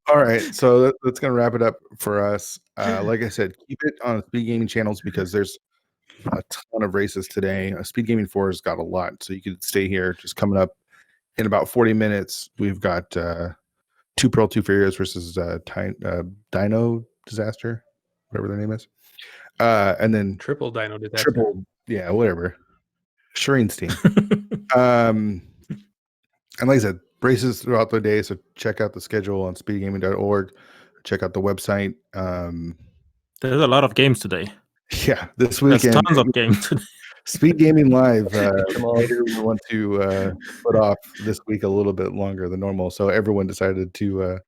All right, so that's gonna wrap it up for us. Like I said, keep it on Speed Gaming channels because there's a ton of races today. Speed Gaming 4 has got a lot, so you could stay here. Just coming up in about 40 minutes, we've got 2 Pearl 2 Furious versus Dino Disaster, whatever their name is, and then Triple Dino Disaster. Whatever. Shireen's team. And like I said, races throughout the day, so check out the schedule on speedgaming.org. Check out the website. There's a lot of games today. Yeah, this There's weekend. tons of games today. Speed Gaming Live. Maybe we want to put off this week a little bit longer than normal, so everyone decided to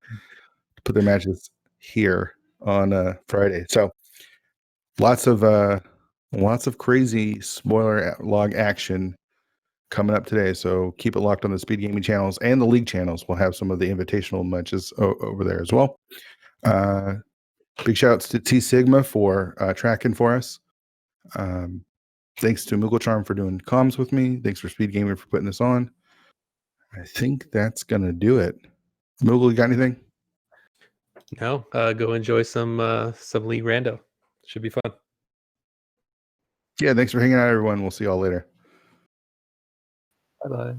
put their matches here on Friday. So lots of crazy spoiler log action coming up today. So keep it locked on the Speed Gaming channels and the league channels. We'll have some of the invitational matches over there as well. Big shout outs to T Sigma for tracking for us. Thanks to Moogle Charm for doing comms with me. Thanks for Speed Gaming for putting this on. I think that's gonna do it. Moogle, you got anything? No, go enjoy some League Rando. Should be fun. Yeah, thanks for hanging out, everyone. We'll see y'all later. Bye-bye.